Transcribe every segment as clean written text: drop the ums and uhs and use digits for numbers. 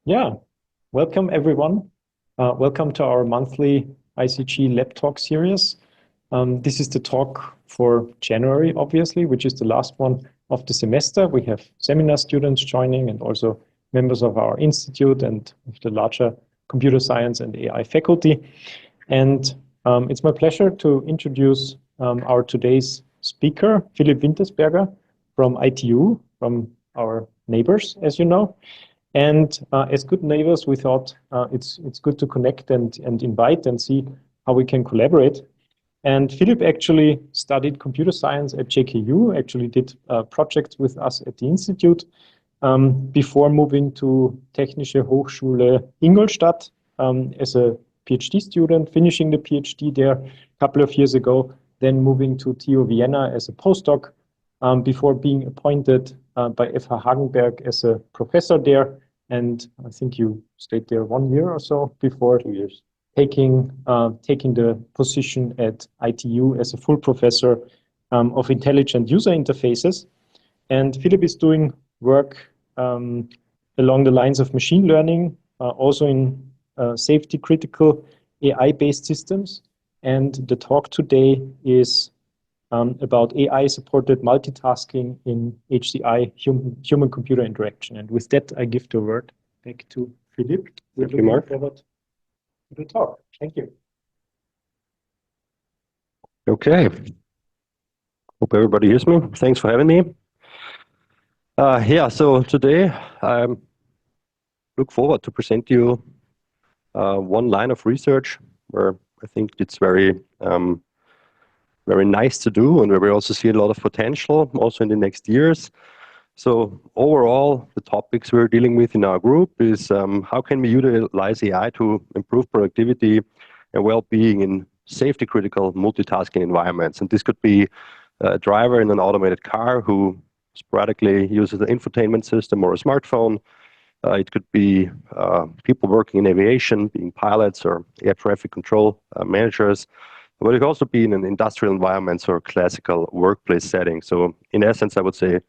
Yeah, welcome everyone. Welcome to our monthly ICG Lab Talk series. This is the talk for January, obviously, which is the last one of the semester. We have seminar students joining and also members of our institute and of the larger computer science and AI faculty. And it's my pleasure to introduce our today's speaker, Philipp Wintersberger from ITU, from our neighbors, as you know. And as good neighbors, we thought it's good to connect and invite and see how we can collaborate. And Philipp actually studied computer science at JKU, actually did projects with us at the Institute before moving to Technische Hochschule Ingolstadt as a PhD student, finishing the PhD there a couple of years ago, then moving to TU Vienna as a postdoc before being appointed by FH Hagenberg as a professor there. And I think you stayed there 1 year or so before 2 years. taking the position at ITU as a full professor of intelligent user interfaces. And Philipp is doing work along the lines of machine learning, also in safety critical AI-based systems. And the talk today is about AI-supported multitasking in HCI, human-computer interaction. And with that, I give the word back to Philipp. Thank you, Mark. Forward to the talk. Thank you. Okay. Hope everybody hears me. Thanks for having me. So today I look forward to present you one line of research where I think it's very nice to do, and where we also see a lot of potential also in the next years. So overall, the topics we're dealing with in our group is how can we utilize AI to improve productivity and well-being in safety-critical multitasking environments. And this could be a driver in an automated car who sporadically uses an infotainment system or a smartphone. It could be people working in aviation, being pilots or air traffic control managers. But it could also be in an industrial environments or classical workplace setting. So in essence, I would say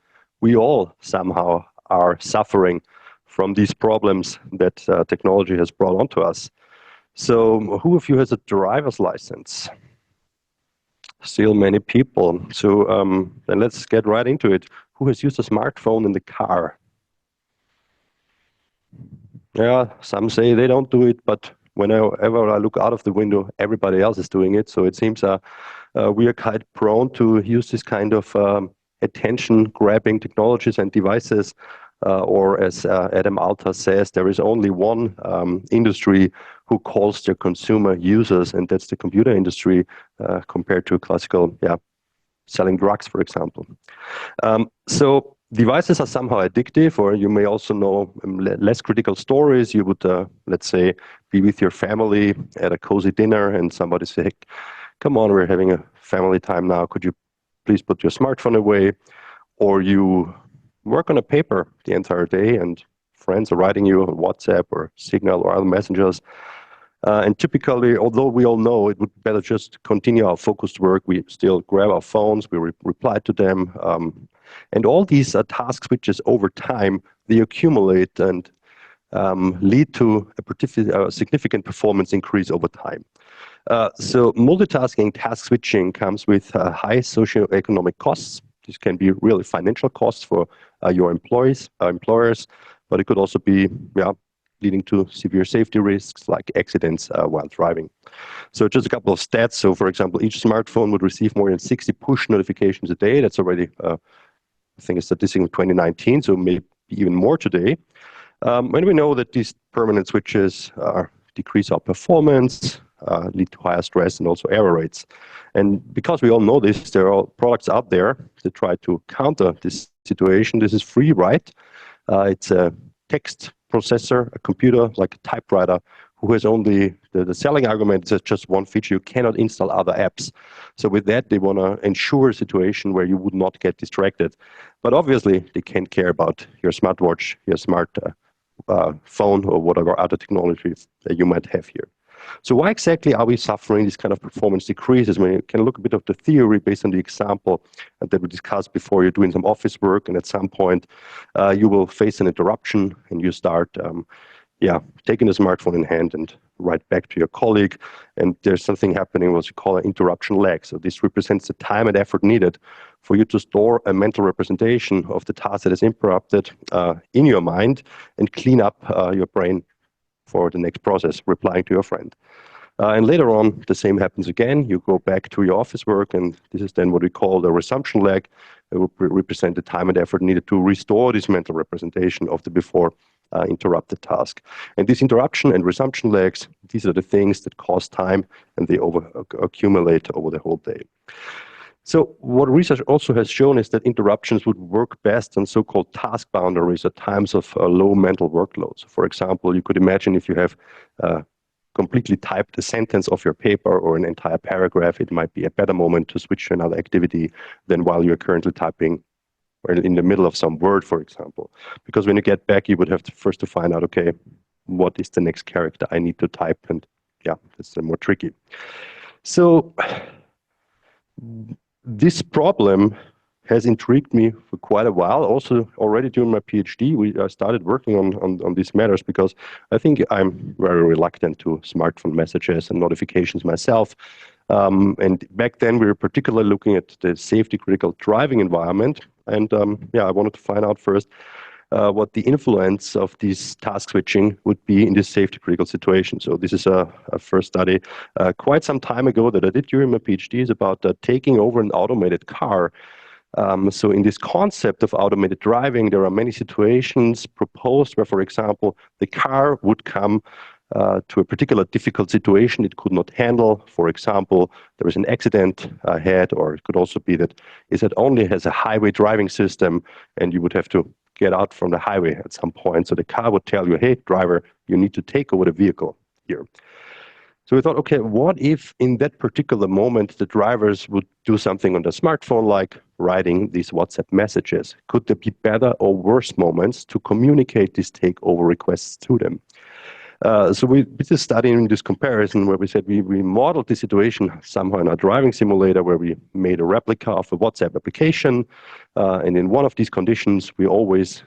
we all somehow are suffering from these problems that technology has brought onto us. So who of you has a driver's license? Still many people. So then let's get right into it. Who has used a smartphone in the car? Yeah, some say they don't do it, but whenever I look out of the window, everybody else is doing it. So it seems we are quite prone to use this kind of attention-grabbing technologies and devices. Or as Adam Alter says, there is only one industry who calls their consumer users, and that's the computer industry compared to classical, selling drugs, for example. So devices are somehow addictive, or you may also know less critical stories. You would, let's say, be with your family at a cozy dinner and somebody say, come on, we're having a family time now. Could you please put your smartphone away? Or you work on a paper the entire day and friends are writing you on WhatsApp or Signal or other messengers. And typically, although we all know it would be better just continue our focused work, we still grab our phones, we reply to them. And all these task switches over time, they accumulate and lead to a significant performance increase over time. So multitasking, task switching comes with high socioeconomic costs. This can be really financial costs for your employers, but it could also be leading to severe safety risks like accidents while driving. So just a couple of stats. So for example, each smartphone would receive more than 60 push notifications a day. That's already, I think, a statistic of 2019, so maybe even more today. When we know that these permanent switches decrease our performance, lead to higher stress and also error rates. And because we all know this, there are products out there that try to counter this situation. This is free, right? It's a text processor, a computer, like a typewriter, who has only, the selling argument is just one feature. You cannot install other apps. So with that, they want to ensure a situation where you would not get distracted. But obviously, they can't care about your smartwatch, your smart phone, or whatever other technologies that you might have here. So why exactly are we suffering this kind of performance decreases? I mean, you can look a bit of the theory based on the example that we discussed before. You're doing some office work, and at some point you will face an interruption, and you start taking a smartphone in hand and write back to your colleague, and there's something happening what you call an interruption lag. So this represents the time and effort needed for you to store a mental representation of the task that is interrupted in your mind and clean up your brain for the next process, replying to your friend. And later on, the same happens again. You go back to your office work, and this is then what we call the resumption lag. It will represent the time and effort needed to restore this mental representation of the before interrupted task. And this interruption and resumption lags, these are the things that cost time, and they accumulate over the whole day. So what research also has shown is that interruptions would work best on so-called task boundaries at times of low mental workload. So for example, you could imagine if you have completely typed a sentence of your paper or an entire paragraph, it might be a better moment to switch to another activity than while you're currently typing or in the middle of some word, for example. Because when you get back, you would have to first to find out, okay, what is the next character I need to type? And yeah, that's more tricky. So this problem has intrigued me for quite a while. Also, already during my PhD, we started working on these matters because I think I'm very reluctant to smartphone messages and notifications myself. And back then, we were particularly looking at the safety-critical driving environment. And I wanted to find out first what the influence of this task switching would be in this safety-critical situation. So this is a first study quite some time ago that I did during my PhD. Is about taking over an automated car. So in this concept of automated driving, there are many situations proposed where, for example, the car would come to a particular difficult situation it could not handle. For example, there is an accident ahead, or it could also be that it only has a highway driving system and you would have to get out from the highway at some point. So the car would tell you, hey, driver, you need to take over the vehicle here. So we thought, okay, what if in that particular moment the drivers would do something on their smartphone like writing these WhatsApp messages? Could there be better or worse moments to communicate these takeover requests to them? So we did a study in this comparison where we said we modeled the situation somehow in our driving simulator where we made a replica of a WhatsApp application. And in one of these conditions, we always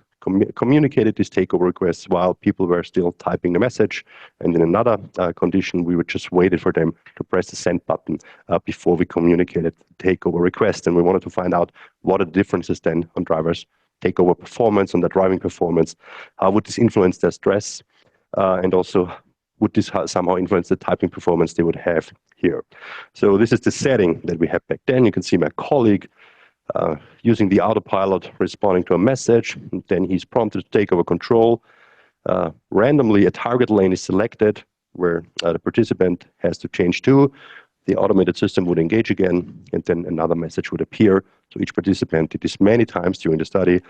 communicated these takeover requests while people were still typing the message. And in another condition, we would just waited for them to press the send button before we communicated the takeover request. And we wanted to find out what are the differences then on drivers' takeover performance, on their driving performance. How would this influence their stress? And also, would this somehow influence the typing performance they would have here? So this is the setting that we had back then. You can see my colleague using the autopilot responding to a message. Then he's prompted to take over control. Randomly, a target lane is selected where the participant has to change to. The automated system would engage again, and then another message would appear. So each participant did this many times during the study.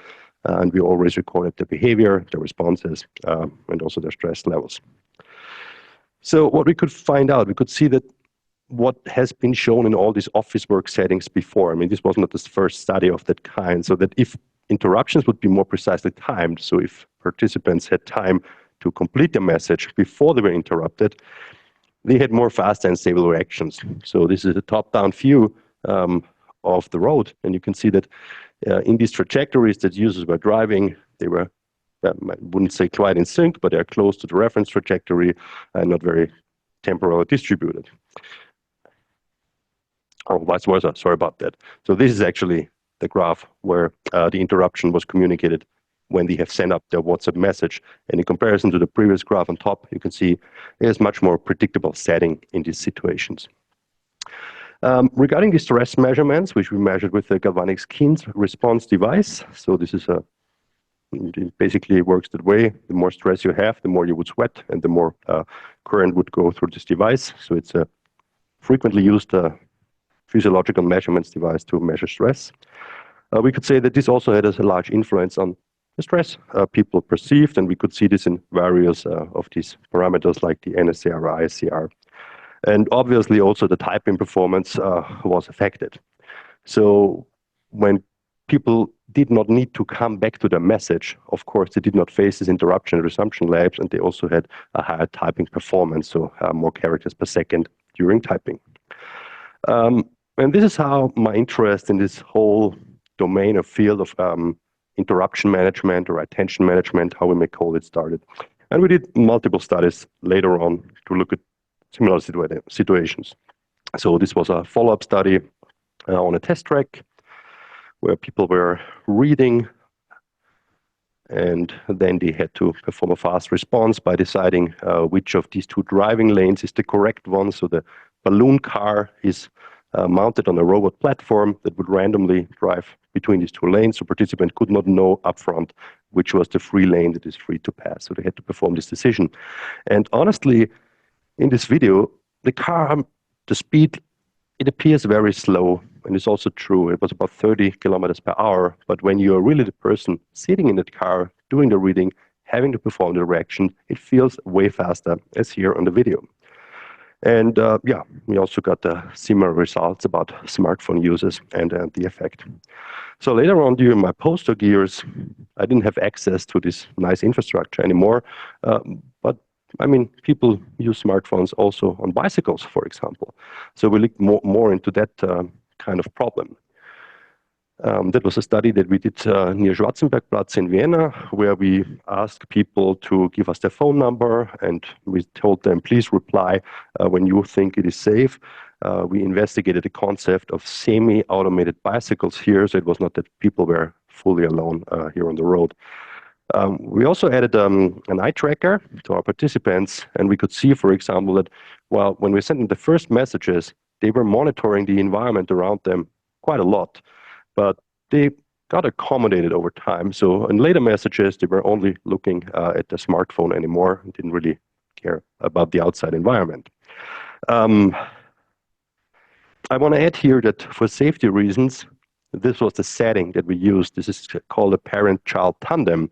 And we always recorded their behavior, their responses, and also their stress levels. So what we could find out, we could see that what has been shown in all these office work settings before, I mean, this was not the first study of that kind, so that if interruptions would be more precisely timed, so if participants had time to complete the message before they were interrupted, they had more fast and stable reactions. So this is a top-down view of the road, and you can see that in these trajectories that users were driving, they were, I wouldn't say quite in sync, but they're close to the reference trajectory and not very temporally distributed. Or vice versa, sorry about that. So this is actually the graph where the interruption was communicated when they have sent up their WhatsApp message. And in comparison to the previous graph on top, you can see there's much more predictable setting in these situations. Regarding the stress measurements, which we measured with the galvanic skin response device, so this is it basically works that way. The more stress you have, the more you would sweat, and the more current would go through this device. So it's a frequently used physiological measurements device to measure stress. We could say that this also had a large influence on the stress people perceived, and we could see this in various of these parameters like the NSCR or ISCR. And obviously also the typing performance was affected. So when people did not need to come back to the message, of course, they did not face this interruption and resumption lags, and they also had a higher typing performance, so more characters per second during typing. And this is how my interest in this whole domain or field of interruption management or attention management, how we may call it, started. And we did multiple studies later on to look at similar situations. So this was a follow-up study on a test track where people were reading, and then they had to perform a fast response by deciding which of these two driving lanes is the correct one. So the balloon car is mounted on a robot platform that would randomly drive between these two lanes. So participant could not know upfront which was the free lane that is free to pass. So they had to perform this decision. And honestly, in this video, the speed, it appears very slow, and it's also true. It was about 30 kilometers per hour. But when you're really the person sitting in the car, doing the reading, having to perform the reaction, it feels way faster, as here on the video. And yeah, we also got similar results about smartphone users and the effect. So later on during my postdoc years, I didn't have access to this nice infrastructure anymore. But I mean, people use smartphones also on bicycles, for example. So we looked more into that kind of problem. That was a study that we did near Schwarzenbergplatz in Vienna, where we asked people to give us their phone number, and we told them, please reply when you think it is safe. We investigated the concept of semi-automated bicycles here, so it was not that people were fully alone here on the road. We also added an eye tracker to our participants, and we could see, for example, that when we sent them the first messages, they were monitoring the environment around them quite a lot. But they got accommodated over time. So in later messages, they were only looking at the smartphone anymore and didn't really care about the outside environment. I want to add here that for safety reasons, this was the setting that we used. This is called a parent-child tandem.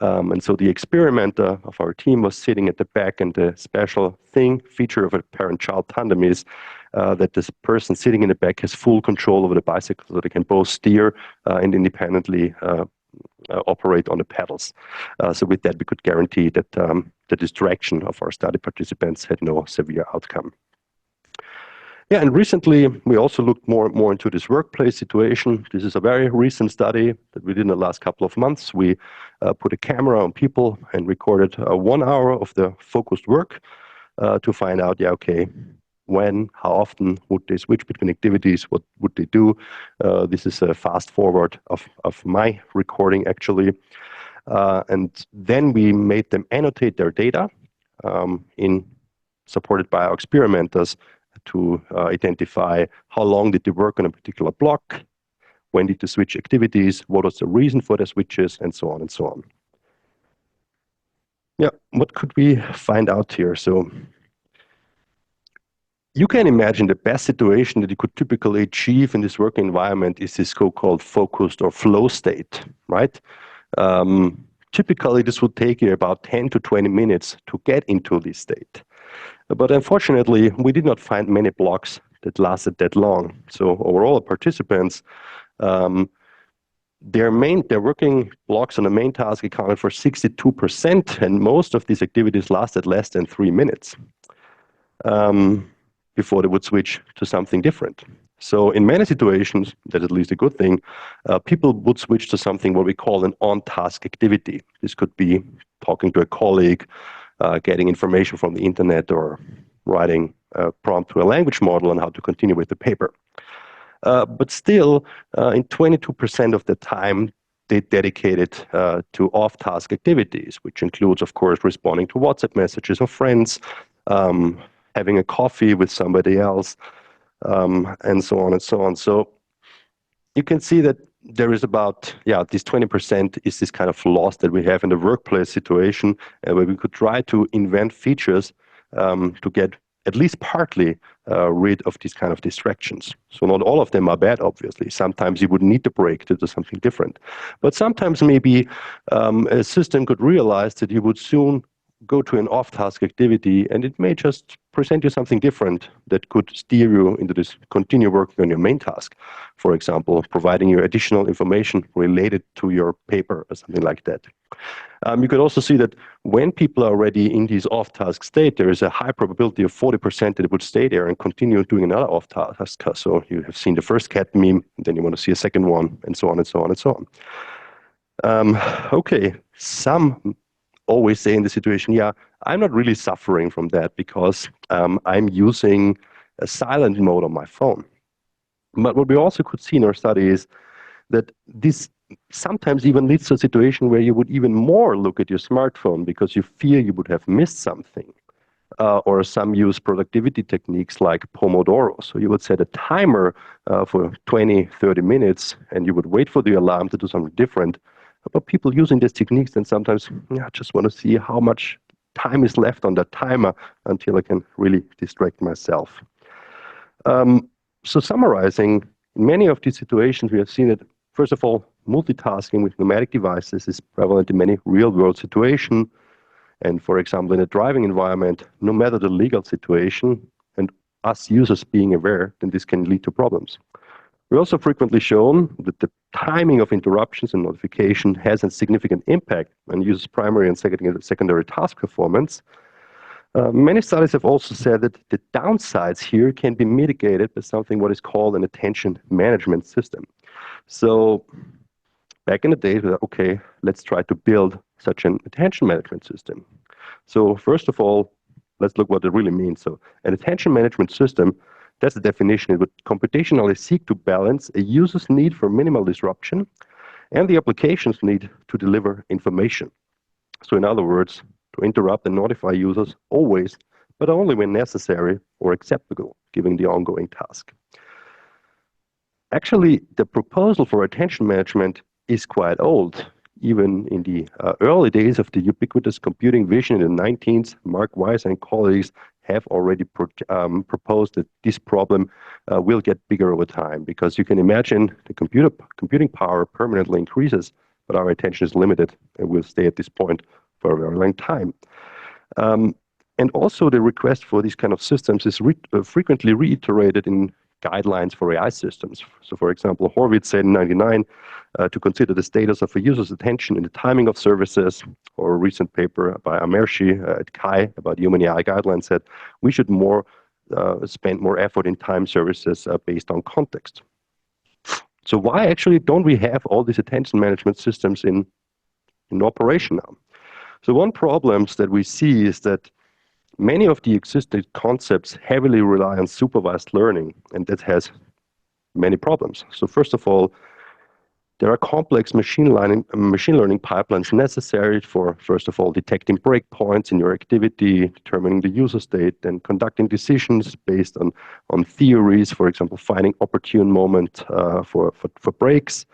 And so the experimenter of our team was sitting at the back, and the special feature of a parent-child tandem is that this person sitting in the back has full control over the bicycle, so they can both steer and independently operate on the pedals. So with that, we could guarantee that the distraction of our study participants had no severe outcome. Yeah, and recently we also looked more into this workplace situation. This is a very recent study that we did in the last couple of months. We put a camera on people and recorded 1 hour of the focused work to find out, when, how often would they switch between activities, what would they do. This is a fast forward of my recording, actually. And then we made them annotate their data supported by our experimenters to identify how long did they work on a particular block, when did they switch activities, what was the reason for the switches, and so on and so on. Yeah, what could we find out here? So you can imagine the best situation that you could typically achieve in this work environment is this so-called focused or flow state, right? Typically, this would take you about 10 to 20 minutes to get into this state. But unfortunately, we did not find many blocks that lasted that long. So overall, participants, their working blocks on the main task accounted for 62%, and most of these activities lasted less than 3 minutes before they would switch to something different. So in many situations, that's at least a good thing, people would switch to something what we call an on-task activity. This could be talking to a colleague, getting information from the internet, or writing a prompt to a language model on how to continue with the paper. But still, in 22% of the time, they dedicated to off-task activities, which includes, of course, responding to WhatsApp messages of friends, having a coffee with somebody else, and so on and so on. So you can see that there is about, this 20% is this kind of loss that we have in the workplace situation, where we could try to invent features to get at least partly rid of these kind of distractions. So not all of them are bad, obviously. Sometimes you would need the break to do something different. But sometimes maybe a system could realize that you would soon go to an off-task activity, and it may just present you something different that could steer you into this continue working on your main task. For example, providing you additional information related to your paper or something like that. You could also see that when people are already in this off-task state, there is a high probability of 40% that it would stay there and continue doing another off-task. So you have seen the first cat meme, and then you want to see a second one, and so on and so on and so on. Okay, some always say in the situation, yeah, I'm not really suffering from that because I'm using a silent mode on my phone. But what we also could see in our study is that this sometimes even leads to a situation where you would even more look at your smartphone because you fear you would have missed something. Or some use productivity techniques like Pomodoro. So you would set a timer for 20, 30 minutes, and you would wait for the alarm to do something different. But people using these techniques then sometimes just want to see how much time is left on that timer until I can really distract myself. So summarizing, in many of these situations, we have seen that, first of all, multitasking with pneumatic devices is prevalent in many real-world situations. And for example, in a driving environment, no matter the legal situation, and us users being aware, then this can lead to problems. We also frequently shown that the timing of interruptions and notification has a significant impact on users' primary and secondary task performance. Many studies have also said that the downsides here can be mitigated by something what is called an attention management system. So back in the day, we thought, okay, let's try to build such an attention management system. So first of all, let's look what it really means. So an attention management system, that's the definition. It would computationally seek to balance a user's need for minimal disruption and the application's need to deliver information. So in other words, to interrupt and notify users always, but only when necessary or acceptable, given the ongoing task. Actually, the proposal for attention management is quite old. Even in the early days of the ubiquitous computing vision in the 19th, Mark Weiss and colleagues have already proposed that this problem will get bigger over time, because you can imagine the computing power permanently increases, but our attention is limited and will stay at this point for a very long time. And also the request for these kind of systems is frequently reiterated in guidelines for AI systems. So for example, Horvitz said in 1999 to consider the status of a user's attention in the timing of services, or a recent paper by Amershi at CHI about human AI guidelines said we should spend more effort in time services based on context. So why actually don't we have all these attention management systems in operation now? So one problem that we see is that many of the existing concepts heavily rely on supervised learning, and that has many problems. So first of all, there are complex machine learning pipelines necessary for, first of all, detecting breakpoints in your activity, determining the user state, and conducting decisions based on theories, for example, finding opportune moment for breaks.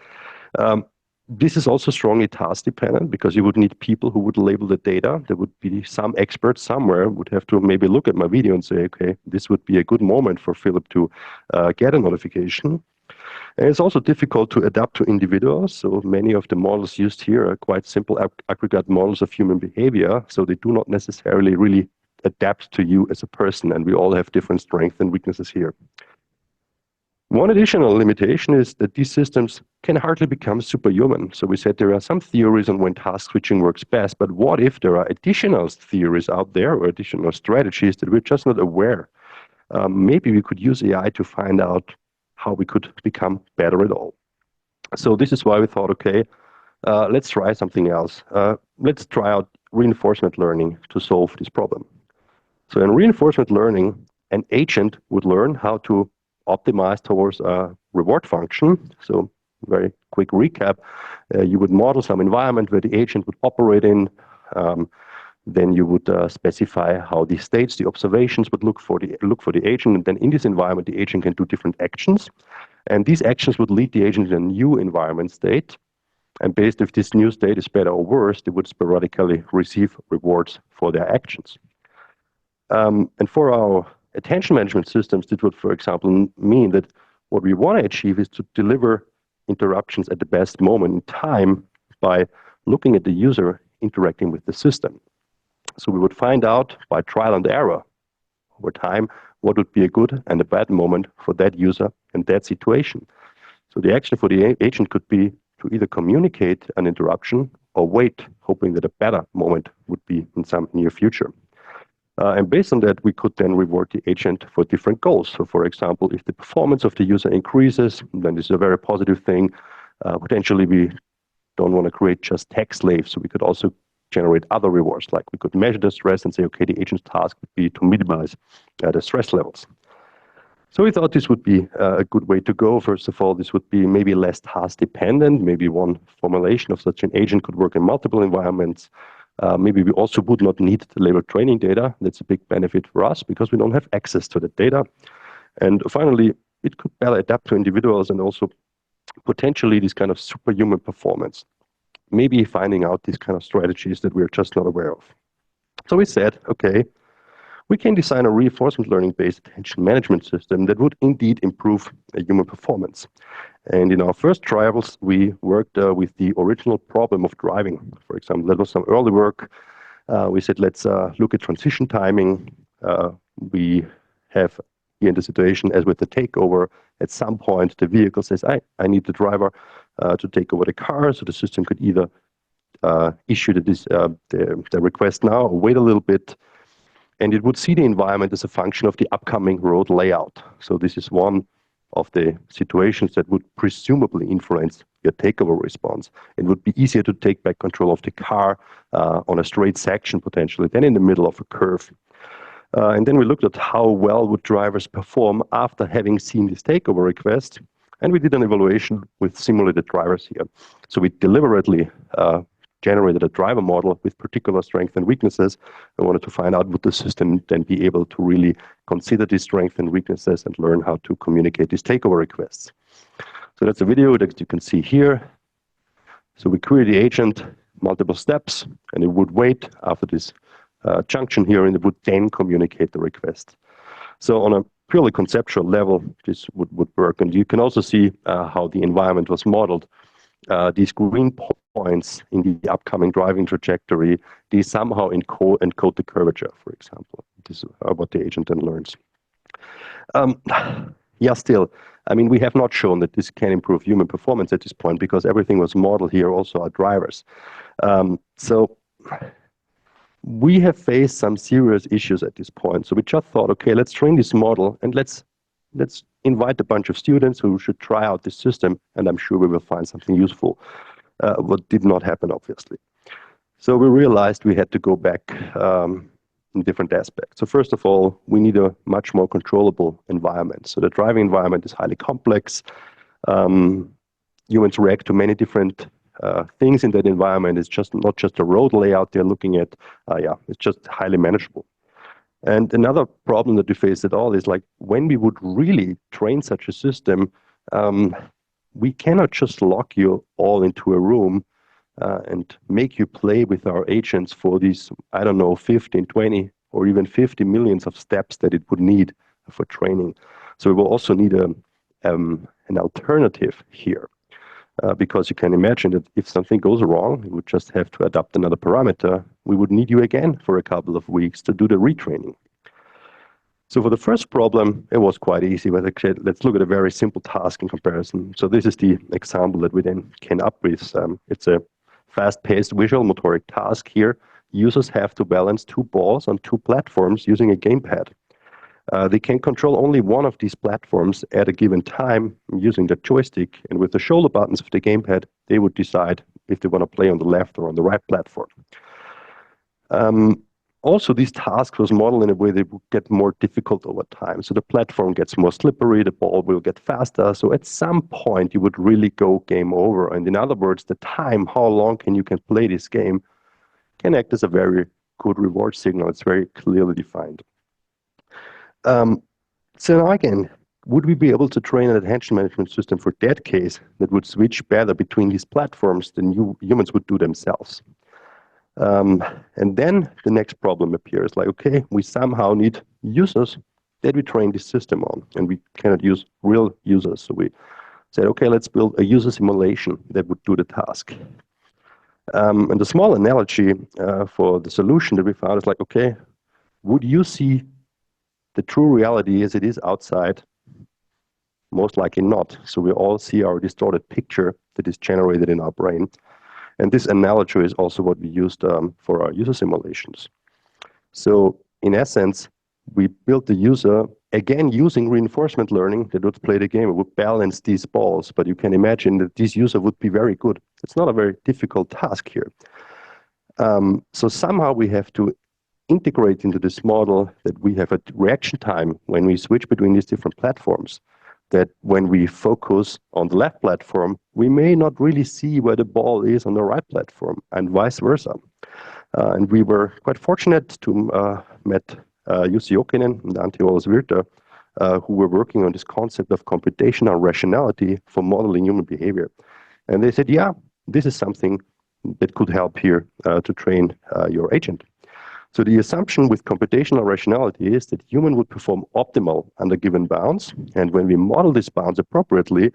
This is also strongly task dependent, because you would need people who would label the data. There would be some expert somewhere would have to maybe look at my video and say, okay, this would be a good moment for Philipp to get a notification. And it's also difficult to adapt to individuals. So many of the models used here are quite simple aggregate models of human behavior. So they do not necessarily really adapt to you as a person. And we all have different strengths and weaknesses here. One additional limitation is that these systems can hardly become superhuman. So we said there are some theories on when task switching works best, but what if there are additional theories out there or additional strategies that we're just not aware? Maybe we could use AI to find out how we could become better at all. So this is why we thought, okay, let's try something else. Let's try out reinforcement learning to solve this problem. So in reinforcement learning, an agent would learn how to optimize towards a reward function. So very quick recap, you would model some environment where the agent would operate in. Then you would specify how the states, the observations would look for the agent. And then in this environment, the agent can do different actions. And these actions would lead the agent in a new environment state. And based if this new state is better or worse, they would sporadically receive rewards for their actions. And for our attention management systems, this would, for example, mean that what we want to achieve is to deliver interruptions at the best moment in time by looking at the user interacting with the system. So we would find out by trial and error over time what would be a good and a bad moment for that user and that situation. So the action for the agent could be to either communicate an interruption or wait, hoping that a better moment would be in some near future. And based on that, we could then reward the agent for different goals. So for example, if the performance of the user increases, then this is a very positive thing. Potentially, we don't want to create just tech slaves. So we could also generate other rewards. Like we could measure the stress and say, okay, the agent's task would be to minimize the stress levels. So we thought this would be a good way to go. First of all, this would be maybe less task dependent. Maybe one formulation of such an agent could work in multiple environments. Maybe we also would not need the labor training data. That's a big benefit for us because we don't have access to the data. And finally, it could better adapt to individuals and also potentially this kind of superhuman performance. Maybe finding out these kind of strategies that we're just not aware of. So we said, okay, we can design a reinforcement learning-based attention management system that would indeed improve human performance. And in our first trials, we worked with the original problem of driving. For example, that was some early work. We said, let's look at transition timing. We have here in the situation as with the takeover, at some point the vehicle says, I need the driver to take over the car, so the system could either issue the request now or wait a little bit. And it would see the environment as a function of the upcoming road layout. So this is one of the situations that would presumably influence your takeover response. It would be easier to take back control of the car on a straight section potentially than in the middle of a curve. And then we looked at how well would drivers perform after having seen this takeover request. And we did an evaluation with simulated drivers here. So we deliberately generated a driver model with particular strengths and weaknesses. I wanted to find out would the system then be able to really consider these strengths and weaknesses and learn how to communicate these takeover requests. So that's a video that you can see here. So we query the agent, multiple steps, and it would wait after this junction here, and it would then communicate the request. So on a purely conceptual level, this would work. And you can also see how the environment was modeled. These green points in the upcoming driving trajectory, they somehow encode the curvature, for example. This is what the agent then learns. Yeah, still, I mean, we have not shown that this can improve human performance at this point because everything was modeled here, also our drivers. So we have faced some serious issues at this point. So we just thought, okay, let's train this model and let's invite a bunch of students who should try out this system, and I'm sure we will find something useful. What did not happen, obviously. So we realized we had to go back in different aspects. So first of all, we need a much more controllable environment. So the driving environment is highly complex. Humans react to many different things in that environment. It's just not just a road layout they're looking at. It's just highly manageable. And another problem that we face at all is like when we would really train such a system, we cannot just lock you all into a room and make you play with our agents for these, I don't know, 15, 20, or even 50 millions of steps that it would need for training. So we will also need an alternative here. Because you can imagine that if something goes wrong, we would just have to adapt another parameter. We would need you again for a couple of weeks to do the retraining. So for the first problem, it was quite easy. But actually, let's look at a very simple task in comparison. So this is the example that we then came up with. It's a fast-paced visual motoric task here. Users have to balance two balls on two platforms using a gamepad. They can control only one of these platforms at a given time using the joystick, and with the shoulder buttons of the gamepad, they would decide if they want to play on the left or on the right platform. Also, these tasks was modeled in a way they would get more difficult over time. So the platform gets more slippery, the ball will get faster. So at some point, you would really go game over. And in other words, the time, how long you can play this game, can act as a very good reward signal. It's very clearly defined. So now again, would we be able to train an attention management system for that case that would switch better between these platforms than humans would do themselves? And then the next problem appears, like, okay, we somehow need users that we train this system on, and we cannot use real users. So we said, okay, let's build a user simulation that would do the task. And the small analogy for the solution that we found is like, okay, would you see the true reality as it is outside? Most likely not. So we all see our distorted picture that is generated in our brain. And this analogy is also what we used for our user simulations. So in essence, we built the user, again, using reinforcement learning that would play the game. It would balance these balls, but you can imagine that this user would be very good. It's not a very difficult task here. So somehow we have to integrate into this model that we have a reaction time when we switch between these different platforms, that when we focus on the left platform, we may not really see where the ball is on the right platform, and vice versa. And we were quite fortunate to met Jussi Jokinen and Antti Virta, who were working on this concept of computational rationality for modeling human behavior. And they said, yeah, this is something that could help here to train your agent. So the assumption with computational rationality is that human would perform optimal under given bounds. And when we model these bounds appropriately,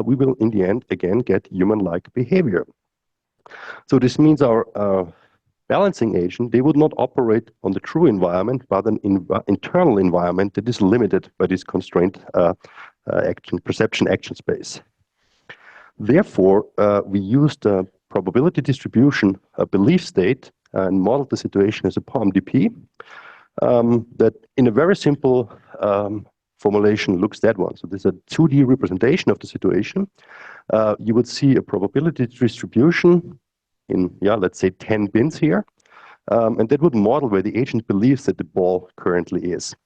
we will in the end, again, get human-like behavior. So this means our balancing agent, they would not operate on the true environment, but an internal environment that is limited by this constraint perception action space. Therefore, we used a probability distribution, a belief state, and modeled the situation as a POMDP that in a very simple formulation looks that one. So there's a 2D representation of the situation. You would see a probability distribution in, let's say 10 bins here. And that would model where the agent believes that the ball currently is.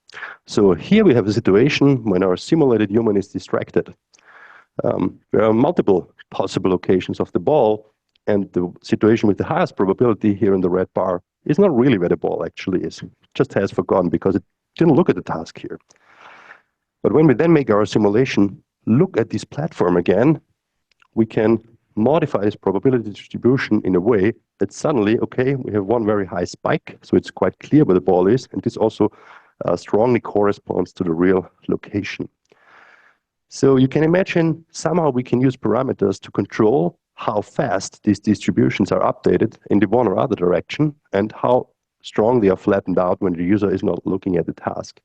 So here we have a situation when our simulated human is distracted. There are multiple possible locations of the ball, and the situation with the highest probability here in the red bar is not really where the ball actually is. It just has forgotten because it didn't look at the task here. But when we then make our simulation look at this platform again, we can modify this probability distribution in a way that suddenly, okay, we have one very high spike, so it's quite clear where the ball is, and this also strongly corresponds to the real location. So you can imagine somehow we can use parameters to control how fast these distributions are updated in the one or other direction and how strong they are flattened out when the user is not looking at the task.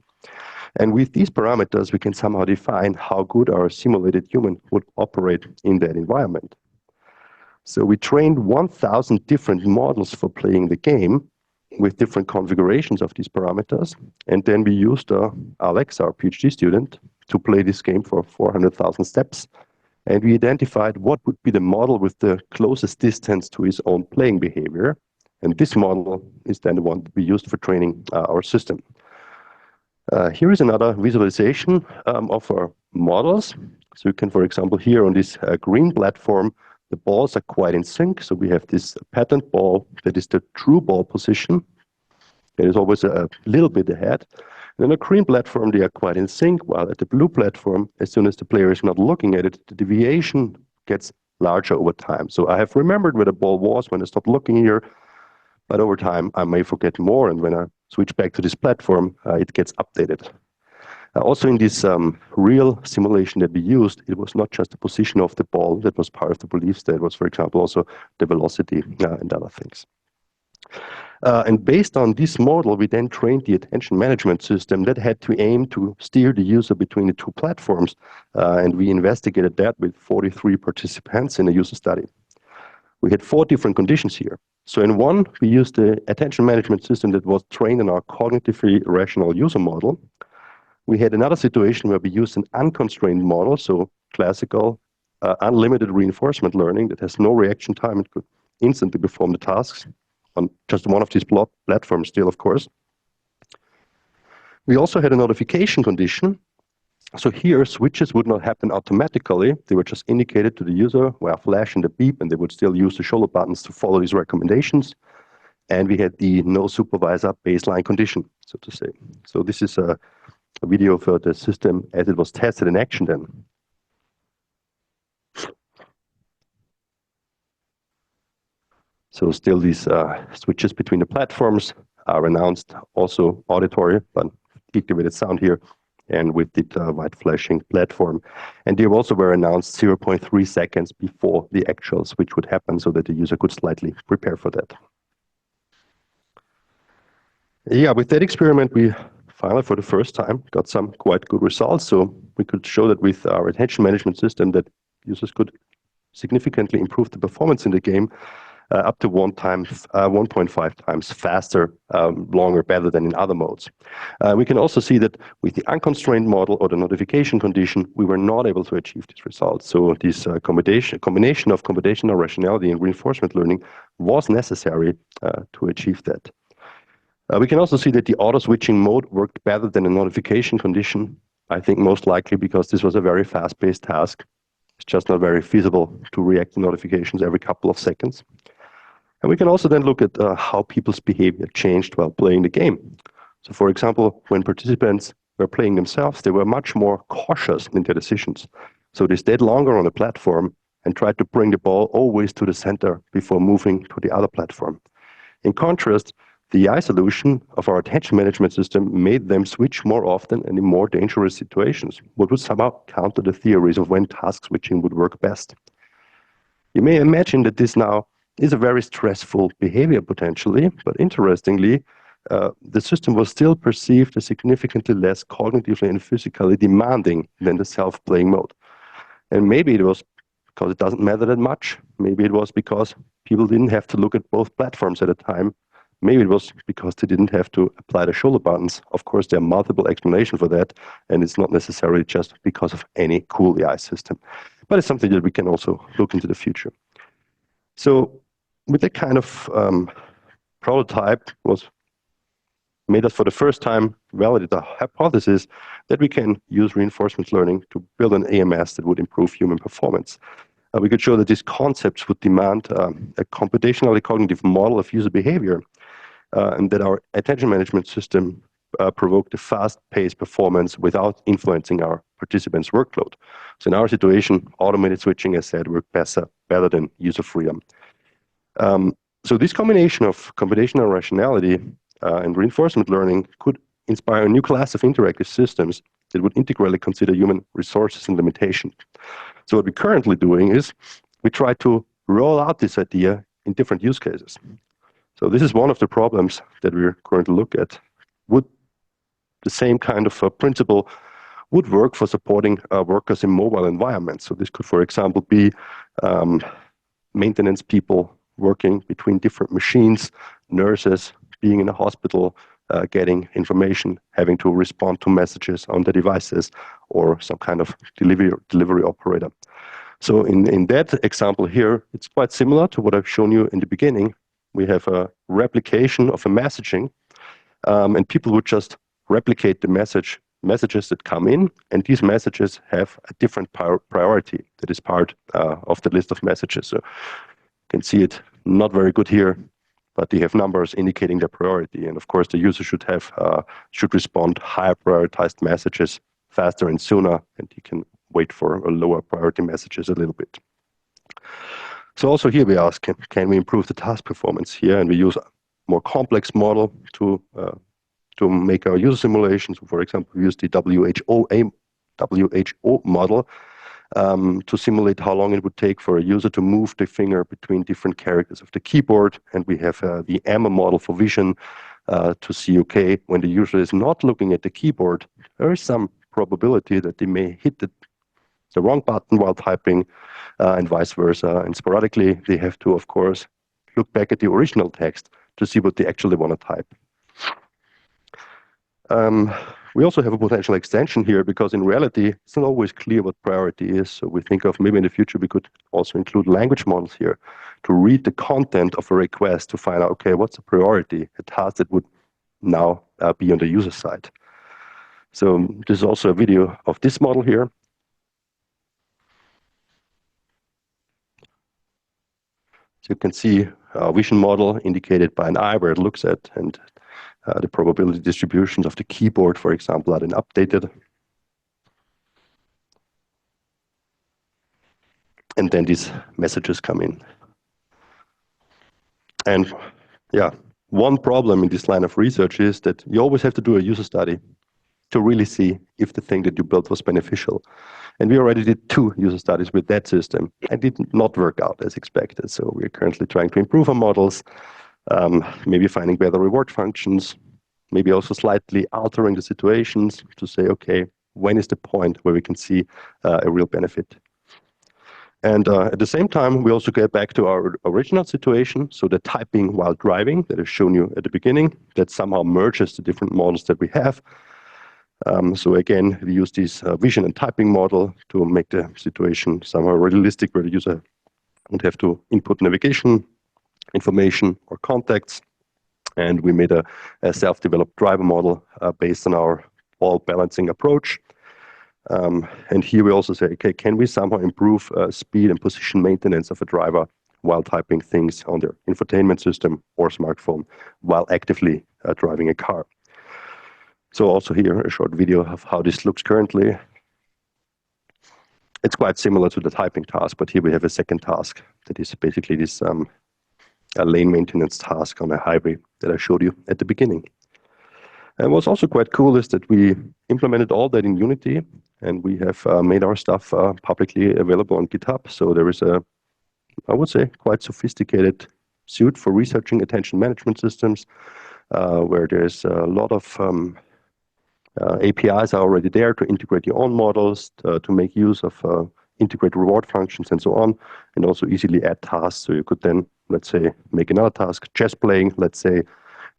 And with these parameters, we can somehow define how good our simulated human would operate in that environment. So we trained 1,000 different models for playing the game with different configurations of these parameters. And then we used Alex, our PhD student, to play this game for 400,000 steps. And we identified what would be the model with the closest distance to his own playing behavior. And this model is then the one that we used for training our system. Here is another visualization of our models. So you can, for example, here on this green platform, the balls are quite in sync. So we have this patterned ball that is the true ball position. It is always a little bit ahead. And on a green platform, they are quite in sync, while at the blue platform, as soon as the player is not looking at it, the deviation gets larger over time. So I have remembered where the ball was when I stopped looking here, but over time I may forget more, and when I switch back to this platform, it gets updated. Also in this real simulation that we used, it was not just the position of the ball that was part of the belief state, it was, for example, also the velocity and other things. And based on this model, we then trained the attention management system that had to aim to steer the user between the two platforms. And we investigated that with 43 participants in a user study. We had 4 different conditions here. So in one, we used the attention management system that was trained in our cognitively rational user model. We had another situation where we used an unconstrained model, so classical, unlimited reinforcement learning that has no reaction time and could instantly perform the tasks on just one of these platforms still, of course. We also had a notification condition. So here, switches would not happen automatically. They were just indicated to the user via flash and the beep, and they would still use the shoulder buttons to follow these recommendations. And we had the no supervisor baseline condition, so to say. So this is a video of the system as it was tested in action then. So still these switches between the platforms are announced also auditory, but activated sound here, and with the white flashing platform. And they also were announced 0.3 seconds before the actual switch would happen so that the user could slightly prepare for that. Yeah, with that experiment, we finally, for the first time, got some quite good results. So we could show that with our attention management system that users could significantly improve the performance in the game up to 1.5 times faster, longer, better than in other modes. We can also see that with the unconstrained model or the notification condition, we were not able to achieve these results. So this combination of computational rationality and reinforcement learning was necessary to achieve that. We can also see that the auto-switching mode worked better than a notification condition. I think most likely because this was a very fast-paced task. It's just not very feasible to react to notifications every couple of seconds. And we can also then look at how people's behavior changed while playing the game. So for example, when participants were playing themselves, they were much more cautious in their decisions. So they stayed longer on the platform and tried to bring the ball always to the center before moving to the other platform. In contrast, the AI solution of our attention management system made them switch more often and in more dangerous situations, what would somehow counter the theories of when task switching would work best. You may imagine that this now is a very stressful behavior potentially, but interestingly, the system was still perceived as significantly less cognitively and physically demanding than the self-playing mode. And maybe it was because it doesn't matter that much. Maybe it was because people didn't have to look at both platforms at a time. Maybe it was because they didn't have to apply the shoulder buttons. Of course, there are multiple explanations for that, and it's not necessarily just because of any cool AI system. But it's something that we can also look into the future. So with that kind of prototype was made us for the first time validate the hypothesis that we can use reinforcement learning to build an AMS that would improve human performance. We could show that these concepts would demand a computationally cognitive model of user behavior, and that our attention management system provoked a fast-paced performance without influencing our participants' workload. So in our situation, automated switching, as said, worked better than user freedom. So this combination of computational rationality and reinforcement learning could inspire a new class of interactive systems that would integrally consider human resources and limitation. So what we're currently doing is we try to roll out this idea in different use cases. So this is one of the problems that we're going to look at. Would the same kind of principle would work for supporting workers in mobile environments? So this could, for example, be maintenance people working between different machines, nurses being in a hospital, getting information, having to respond to messages on the devices, or some kind of delivery operator. So in that example here, it's quite similar to what I've shown you in the beginning. We have a replication of a messaging, and people would just replicate the messages that come in, and these messages have a different priority that is part of the list of messages. So you can see it not very good here, but they have numbers indicating their priority. And of course, the user should respond higher prioritized messages faster and sooner, and he can wait for a lower priority messages a little bit. So also here we ask, can we improve the task performance here? And we use a more complex model to make our user simulations. For example, we use the WHO model to simulate how long it would take for a user to move the finger between different characters of the keyboard. And we have the AMA model for vision to see, okay, when the user is not looking at the keyboard, there is some probability that they may hit the wrong button while typing, and vice versa. And sporadically, they have to, of course, look back at the original text to see what they actually want to type. We also have a potential extension here because in reality, it's not always clear what priority is. So we think of maybe in the future, we could also include language models here to read the content of a request to find out, okay, what's the priority, a task that would now be on the user side. So this is also a video of this model here. So you can see a vision model indicated by an eye where it looks at, and the probability distributions of the keyboard, for example, are then updated. And then these messages come in. And yeah, one problem in this line of research is that you always have to do a user study to really see if the thing that you built was beneficial. And we already did 2 user studies with that system and did not work out as expected. So we're currently trying to improve our models, maybe finding better reward functions, maybe also slightly altering the situations to say, okay, when is the point where we can see a real benefit? And at the same time, we also get back to our original situation. So the typing while driving that I've shown you at the beginning, that somehow merges the different models that we have. So again, we use this vision and typing model to make the situation somehow realistic, where the user would have to input navigation information or contacts. And we made a self-developed driver model based on our ball balancing approach. And here we also say, okay, can we somehow improve speed and position maintenance of a driver while typing things on their infotainment system or smartphone while actively driving a car? So also here a short video of how this looks currently. It's quite similar to the typing task, but here we have a second task that is basically this a lane maintenance task on a highway that I showed you at the beginning. And what's also quite cool is that we implemented all that in Unity, and we have made our stuff publicly available on GitHub. So there is a, I would say, quite sophisticated suite for researching attention management systems, where there's a lot of APIs are already there to integrate your own models, to make use of integrate reward functions and so on, and also easily add tasks. So you could then, let's say, make another task, chess playing, let's say,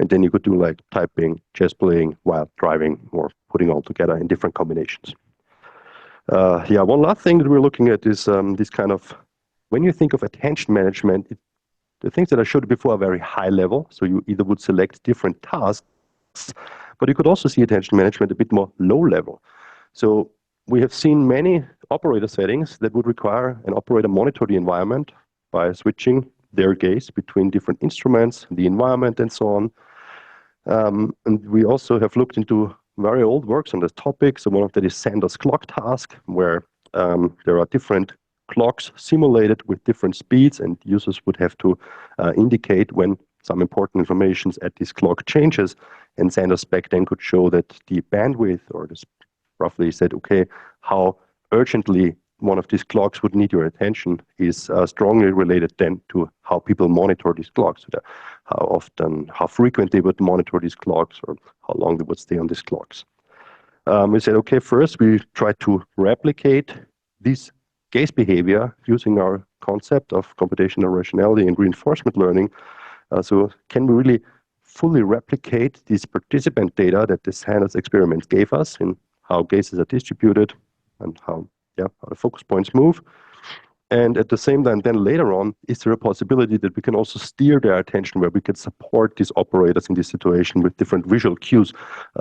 and then you could do like typing, chess playing while driving, or putting all together in different combinations. Yeah, one last thing that we're looking at is this kind of, when you think of attention management, the things that I showed you before are very high level. So you either would select different tasks, but you could also see attention management a bit more low level. So we have seen many operator settings that would require an operator monitor the environment by switching their gaze between different instruments, the environment, and so on. And we also have looked into very old works on this topic. So one of that is Sanders clock task, where there are different clocks simulated with different speeds, and users would have to indicate when some important information at this clock changes. And Sanders back then could show that the bandwidth, or this roughly said, okay, how urgently one of these clocks would need your attention is strongly related then to how people monitor these clocks, so how often, how frequent they would monitor these clocks, or how long they would stay on these clocks. We said, okay, first we try to replicate this gaze behavior using our concept of computational rationality and reinforcement learning. So can we really fully replicate this participant data that the Sanders experiment gave us in how gazes are distributed and how the focus points move? And at the same time, then later on, is there a possibility that we can also steer their attention, where we could support these operators in this situation with different visual cues?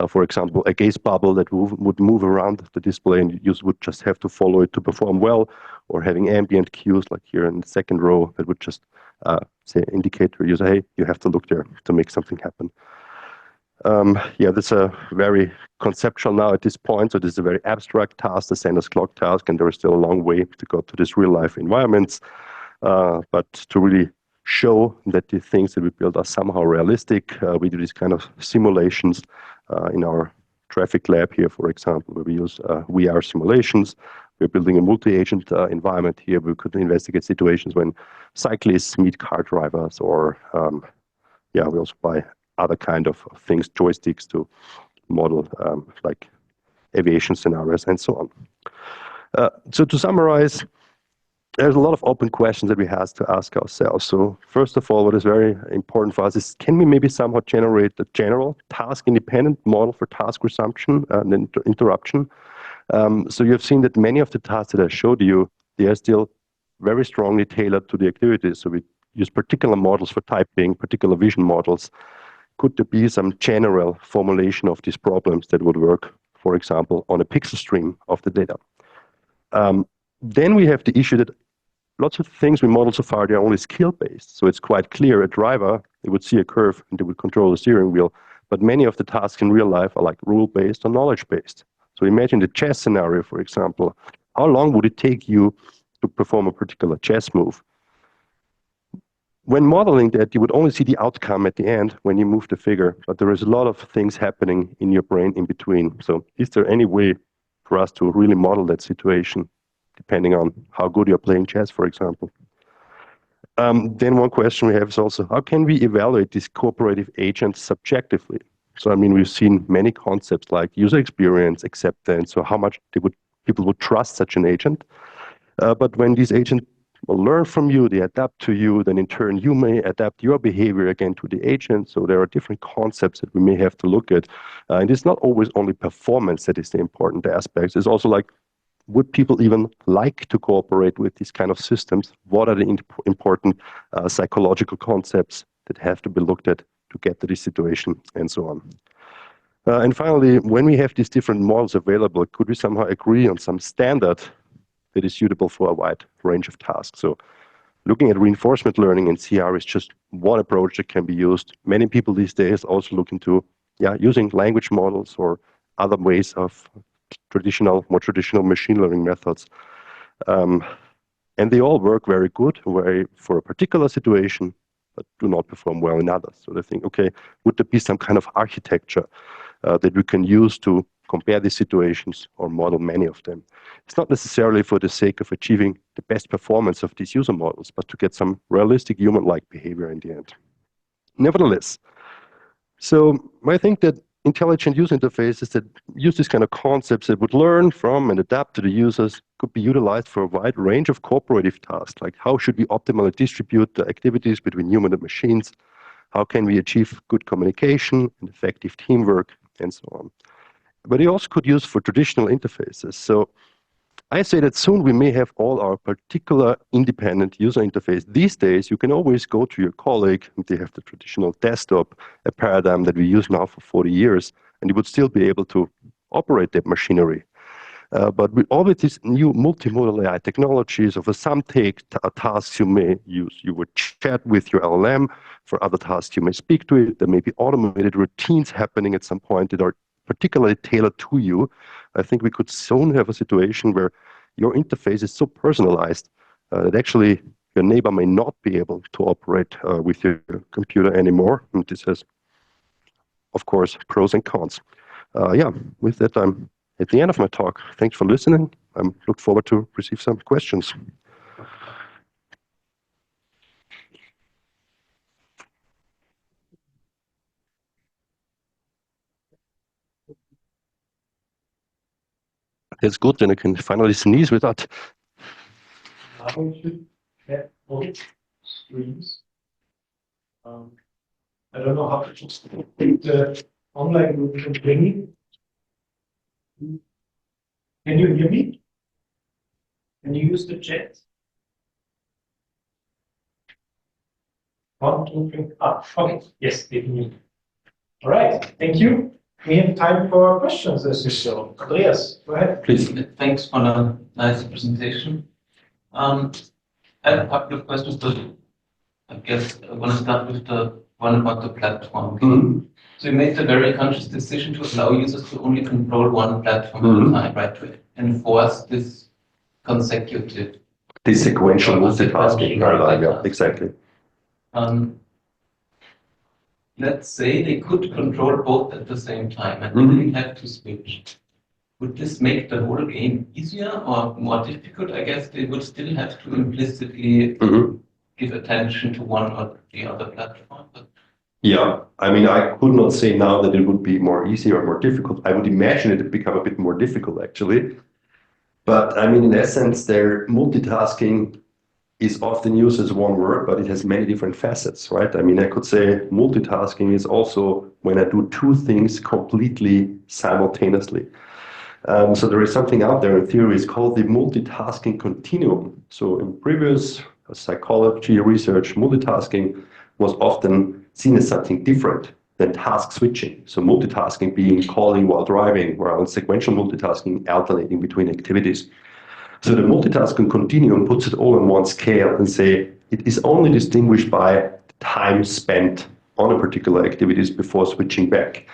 For example, a gaze bubble that would move around the display, and users would just have to follow it to perform well, or having ambient cues like here in the second row that would just say, indicate to the user, hey, you have to look there to make something happen. Yeah, that's a very conceptual now at this point. So this is a very abstract task, the Sanders clock task, and there is still a long way to go to this real life environments. But to really show that the things that we build are somehow realistic, we do these kind of simulations in our traffic lab here, for example, where we use VR simulations. We're building a multi-agent environment here. We could investigate situations when cyclists meet car drivers, or we also buy other kind of things, joysticks to model like aviation scenarios and so on. So to summarize, there's a lot of open questions that we have to ask ourselves. So first of all, what is very important for us is, can we maybe somehow generate a general task-independent model for task resumption and interruption? So you've seen that many of the tasks that I showed you, they are still very strongly tailored to the activities. So we use particular models for typing, particular vision models. Could there be some general formulation of these problems that would work, for example, on a pixel stream of the data? Then we have the issue that lots of things we model so far, they're only skill-based. So it's quite clear a driver, they would see a curve and they would control the steering wheel. But many of the tasks in real life are like rule-based or knowledge-based. So imagine the chess scenario, for example. How long would it take you to perform a particular chess move? When modeling that, you would only see the outcome at the end when you move the figure, but there is a lot of things happening in your brain in between. So is there any way for us to really model that situation, depending on how good you're playing chess, for example? Then one question we have is also, how can we evaluate these cooperative agents subjectively? So, I mean, we've seen many concepts like user experience, acceptance, or how much people would trust such an agent. But when these agents learn from you, they adapt to you, then in turn you may adapt your behavior again to the agent. So there are different concepts that we may have to look at. And it's not always only performance that is the important aspect. It's also like, would people even like to cooperate with these kind of systems? What are the important psychological concepts that have to be looked at to get to this situation, and so on. And finally, when we have these different models available, could we somehow agree on some standard that is suitable for a wide range of tasks? So looking at reinforcement learning and CR is just one approach that can be used. Many people these days also look into using language models or other ways of more traditional machine learning methods. And they all work very good for a particular situation, but do not perform well in others. So they think, okay, would there be some kind of architecture that we can use to compare these situations or model many of them? It's not necessarily for the sake of achieving the best performance of these user models, but to get some realistic human-like behavior in the end. Nevertheless, so I think that intelligent user interfaces that use these kind of concepts that would learn from and adapt to the users could be utilized for a wide range of cooperative tasks, like how should we optimally distribute the activities between human and machines? How can we achieve good communication and effective teamwork, and so on. But it also could use for traditional interfaces. So I say that soon we may have all our particular independent user interface. These days, you can always go to your colleague, and they have the traditional desktop, a paradigm that we use now for 40 years, and you would still be able to operate that machinery. But with all of these new multimodal AI technologies, for some tasks you may use, you would chat with your LLM. For other tasks, you may speak to it. There may be automated routines happening at some point that are particularly tailored to you. I think we could soon have a situation where your interface is so personalized that actually your neighbor may not be able to operate with your computer anymore. And this has, of course, pros and cons. With that, I'm at the end of my talk. Thanks for listening. I look forward to receive some questions. That's good, then I can finally sneeze without. Now we should have both streams. I don't know how to just take the online room from Jenny. Can you hear me? Can you use the chat? 1, 2, 3. Okay. Yes, they can hear me. All right. Thank you. We have time for questions as usual. Andreas, go ahead. Please. Thanks for the nice presentation. I have a couple of questions, but I guess I want to start with the one about the platform. Mm-hmm. So you made a very conscious decision to allow users to only control one platform at a time, right? To enforce this consecutive. This sequential multitasking paradigm, yeah, exactly. Let's say they could control both at the same time and they didn't have to switch. Would this make the whole game easier or more difficult? I guess they would still have to implicitly give attention to one or the other platform. But yeah, I mean, I could not say now that it would be more easy or more difficult. I would imagine it would become a bit more difficult, actually. But I mean, in essence, their multitasking is often used as one word, but it has many different facets, right? I mean, I could say multitasking is also when I do two things completely simultaneously. So there is something out there in theory, it's called the multitasking continuum. So in previous psychology research, multitasking was often seen as something different than task switching. So multitasking being calling while driving, while sequential multitasking alternating between activities. So the multitasking continuum puts it all on one scale and say it is only distinguished by time spent on a particular activities before switching back.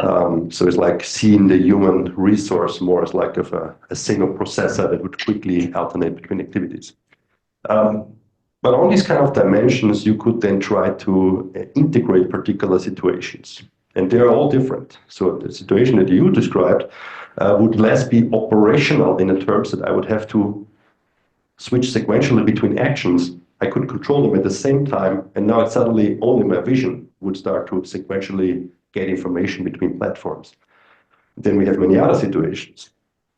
So it's like seeing the human resource more as like of a single processor that would quickly alternate between activities. But on these kind of dimensions, you could then try to integrate particular situations. And they are all different. So the situation that you described would less be operational in the terms that I would have to switch sequentially between actions. I could control them at the same time, and now it's suddenly only my vision would start to sequentially get information between platforms. Then we have many other situations.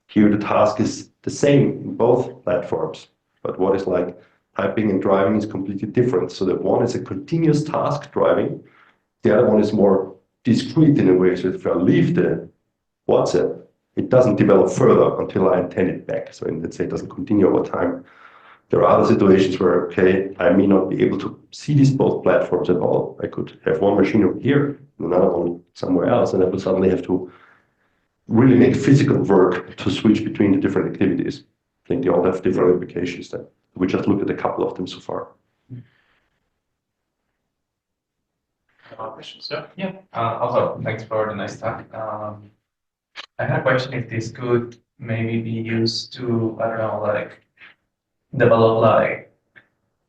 Here the task is the same in both platforms, but what is like typing and driving is completely different. So that one is a continuous task driving, the other one is more discrete in a way. So if I leave the WhatsApp, it doesn't develop further until I intend it back. So let's say it doesn't continue over time. There are other situations where, okay, I may not be able to see these both platforms at all. I could have one machine over here and another one somewhere else, and I would suddenly have to really make physical work to switch between the different activities. I think they all have different applications then. We just looked at a couple of them so far. Questions? Yeah. Also, thanks for the nice talk. I had a question if this could maybe be used to, I don't know, like develop like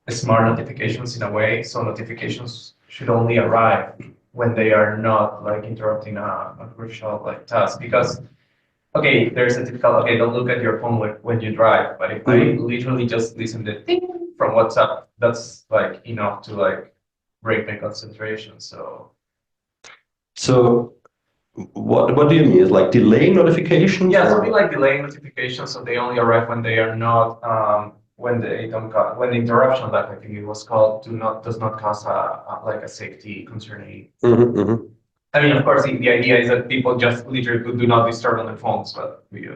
smart notifications in a way. So notifications should only arrive when they are not like interrupting a crucial like task. Because okay, there's a typical, okay, don't look at your phone when you drive. But if I literally just listen to ding from WhatsApp, that's like enough to like break my concentration. So what do you mean? Is like delay notifications? yeah, something like delaying notifications, so they only arrive when they are not when they don't when the interruption, that I think it was called, does not cause like a safety concerning. I mean, of course, the idea is that people just literally do not disturb on the phones, but we.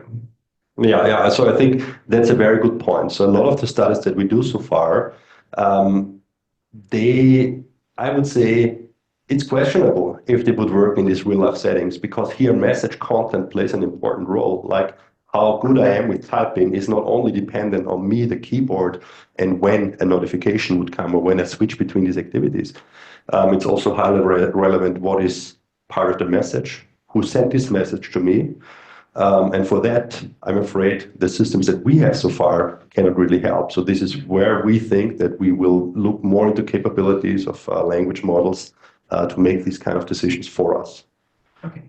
Yeah. So I think that's a very good point. So a lot of the studies that we do so far, I would say it's questionable if they would work in these real life settings, because here message content plays an important role. Like how good I am with typing is not only dependent on me, the keyboard, and when a notification would come or when I switch between these activities. It's also highly relevant what is part of the message, who sent this message to me. And for that, I'm afraid the systems that we have so far cannot really help. So this is where we think that we will look more into capabilities of language models to make these kind of decisions for us. Okay,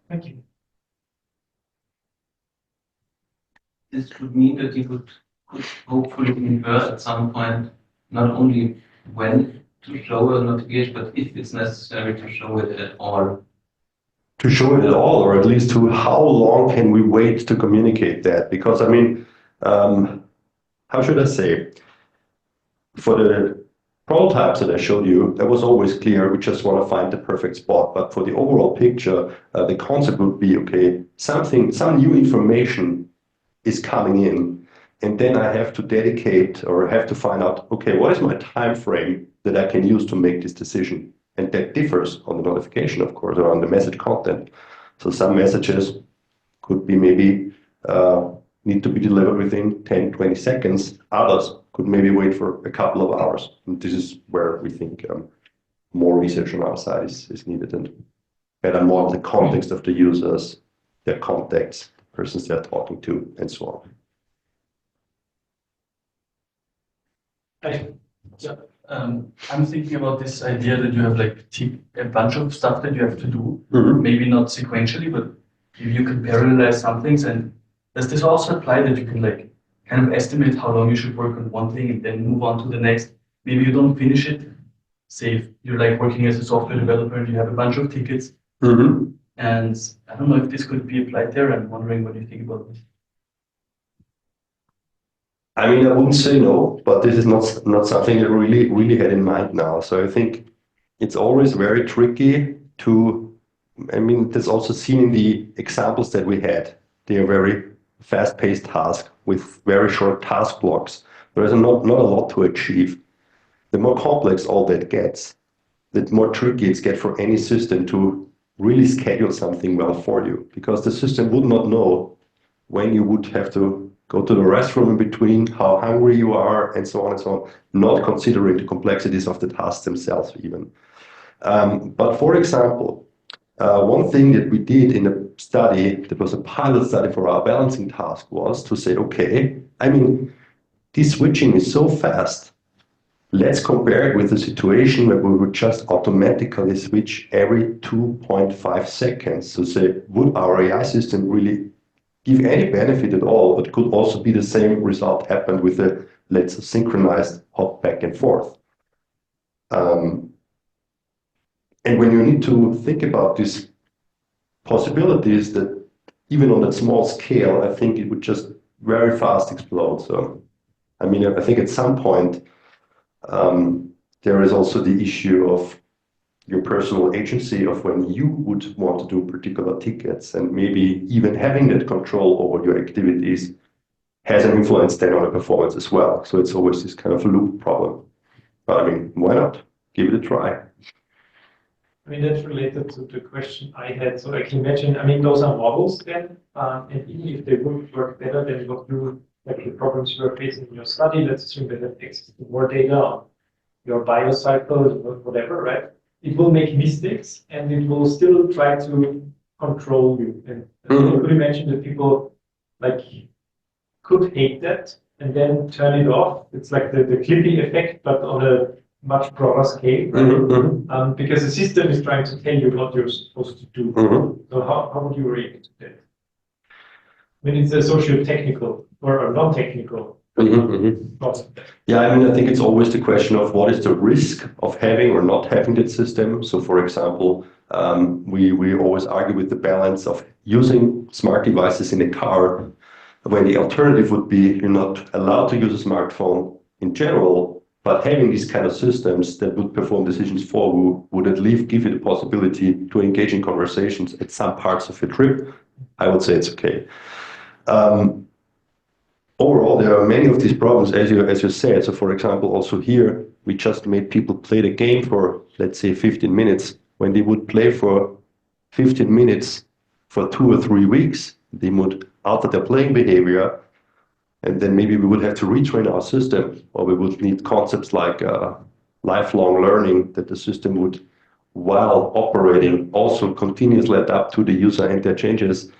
thank you. This would mean that you could hopefully invert at some point not only when to show a notification, but if it's necessary to show it at all. To show it at all, or at least to how long can we wait to communicate that? Because I mean, how should I say? For the prototypes that I showed you, that was always clear. We just want to find the perfect spot. But for the overall picture, the concept would be, okay, some new information is coming in, and then I have to dedicate or have to find out, okay, what is my time frame that I can use to make this decision? And that differs on the notification, of course, or on the message content. So some messages could be maybe need to be delivered within 10, 20 seconds. Others could maybe wait for a couple of hours. And this is where we think more research on our side is needed, and better more the context of the users, their contacts, the persons they're talking to, and so on. I'm thinking about this idea that you have like a bunch of stuff that you have to do, maybe not sequentially, but you can parallelize some things. And does this also apply that you can like kind of estimate how long you should work on one thing and then move on to the next? Maybe you don't finish it. Say if you're like working as a software developer and you have a bunch of tickets. And I don't know if this could be applied there. I'm wondering what you think about this. I mean, I wouldn't say no, but this is not something that really had in mind now. So I think it's always very tricky to, I mean, that's also seen in the examples that we had. They are very fast-paced tasks with very short task blocks. There is not a lot to achieve. The more complex all that gets, the more tricky it's get for any system to really schedule something well for you, because the system would not know when you would have to go to the restroom in between, how hungry you are, and so on, not considering the complexities of the tasks themselves even. But for example, one thing that we did in a study, that was a pilot study for our balancing task, was to say, okay, I mean, this switching is so fast. Let's compare it with a situation where we would just automatically switch every 2.5 seconds. So say, would our AI system really give any benefit at all? But could also be the same result happen with a, let's say, synchronized hop back and forth. And when you need to think about these possibilities, that even on that small scale, I think it would just very fast explode. So I mean, I think at some point, there is also the issue of your personal agency of when you would want to do particular tickets, and maybe even having that control over your activities has an influence then on the performance as well. So it's always this kind of loop problem. But I mean, why not? Give it a try. I mean, that's related to the question I had. So I can imagine, I mean, those are models then, and even if they would work better than what you, like the problems you are facing in your study, let's assume that have access to more data on your biocycle, whatever, right? It will make mistakes and it will still try to control you. And I could imagine that people like could hate that and then turn it off. It's like the clipping effect, but on a much broader scale, right? Because the system is trying to tell you what you're supposed to do. So how would you react to that? When it's a socio-technical or a non-technical problem. Yeah, I mean, I think it's always the question of what is the risk of having or not having that system. So, for example, we always argue with the balance of using smart devices in a car, when the alternative would be you're not allowed to use a smartphone in general, but having these kind of systems that would perform decisions for you would at least give you the possibility to engage in conversations at some parts of your trip. I would say it's okay. Overall, there are many of these problems, as you said. So, for example, also here, we just made people play the game for, let's say, 15 minutes. When they would play for 15 minutes for 2 or 3 weeks, they would alter their playing behavior, and then maybe we would have to retrain our system, or we would need concepts like lifelong learning, that the system would, while operating, also continuously adapt to the user and their changes.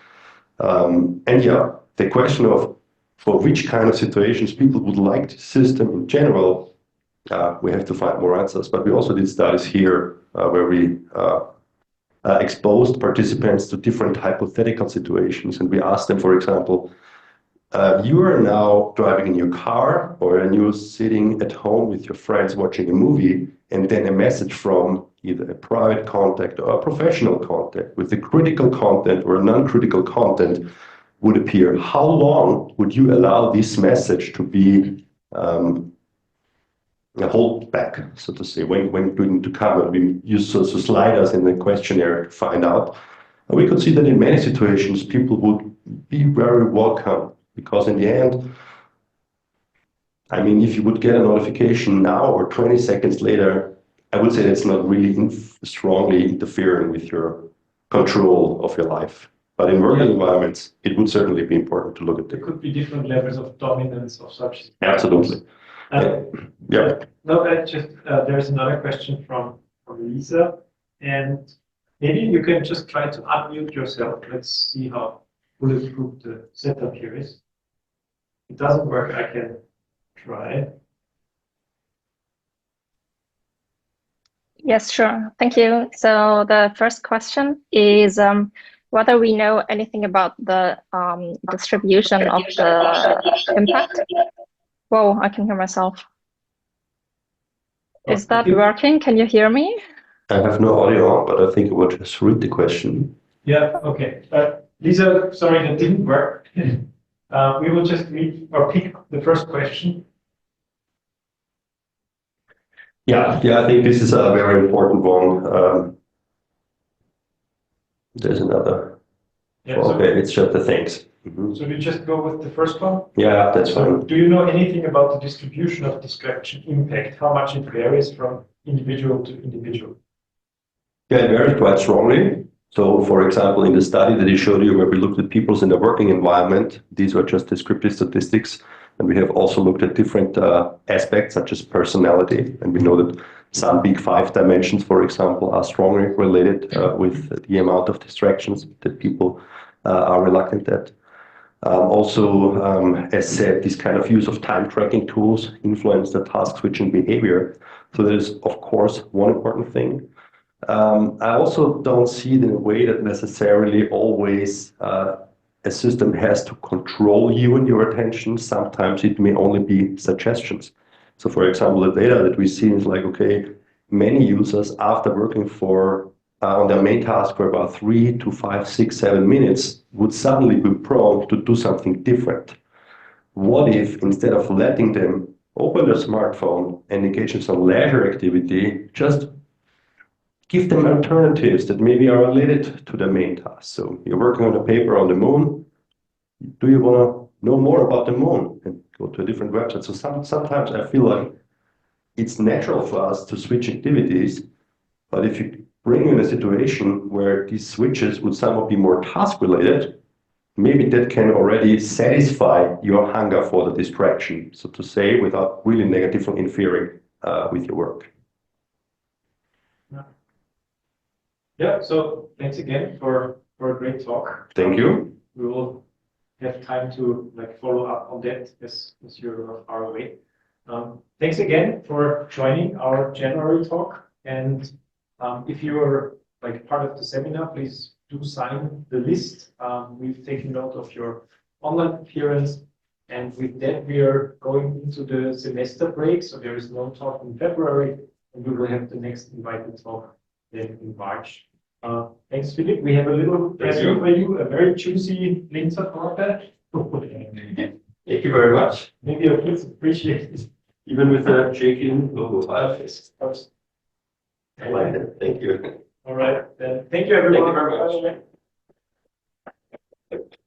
And yeah, the question of for which kind of situations people would like the system in general, we have to find more answers. But we also did studies here where we exposed participants to different hypothetical situations, and we asked them, for example, you are now driving in your car, or you're sitting at home with your friends watching a movie, and then a message from either a private contact or a professional contact with a critical content or a non-critical content would appear. How long would you allow this message to be hold back, so to say, when going to come? And we use sliders in the questionnaire to find out. And we could see that in many situations, people would be very welcome, because in the end, I mean, if you would get a notification now or 20 seconds later, I would say that's not really strongly interfering with your control of your life. But in working environments, it would certainly be important to look at There could be different levels of dominance of such. Absolutely. Yeah. No, there's another question from Lisa, and maybe you can just try to unmute yourself. Let's see how bulletproof the setup here is. If it doesn't work, I can try. Yes, sure. Thank you. So the first question is whether we know anything about the distribution of the impact. Whoa, I can hear myself. Is that working? Can you hear me? I have no audio on, but I think I will just read the question. Yeah, okay. Lisa, sorry, that didn't work. We will just read or pick the first question. Yeah, I think this is a very important one. There's another. Yeah, okay, it's just the thanks. So we just go with the first one? Yeah, that's fine. Do you know anything about the distribution of distraction impact? How much it varies from individual to individual? Yeah, it varies quite strongly. So, for example, in the study that I showed you, where we looked at people's in the working environment, these were just descriptive statistics. And we have also looked at different aspects, such as personality. And we know that some big 5 dimensions, for example, are strongly related with the amount of distractions that people are reluctant at. Also, as said, this kind of use of time tracking tools influence the task switching behavior. So that is, of course, one important thing. I also don't see it in a way that necessarily always a system has to control you and your attention. Sometimes it may only be suggestions. So, for example, the data that we see is like, okay, many users, after working on their main task for about 3 to 5, 6, 7 minutes, would suddenly be prone to do something different. what if instead of letting them open their smartphone and engage in some leisure activity, just give them alternatives that maybe are related to the main task. So you're working on a paper on the moon. Do you want to know more about the moon? And go to a different website. So sometimes I feel like it's natural for us to switch activities, but if you bring in a situation where these switches would somehow be more task related, maybe that can already satisfy your hunger for the distraction, so to say, without really negatively interfering with your work. Yeah, so thanks again for a great talk. Thank you. We will have time to follow up on that as you're far away. Thanks again for joining our January talk. And if you're part of the seminar, please do sign the list. We've taken note of your online appearance. And with that, we are going into the semester break. So there is no talk in February, and we will have the next invited talk then in March. Thanks, Philipp. We have a little present for you, a very juicy Linzer torte. Thank you very much. Maybe a bit appreciated. Even with a shaking logo Of course. I like it. Thank you. All right. Then thank you, everyone. Thank you very much. Bye.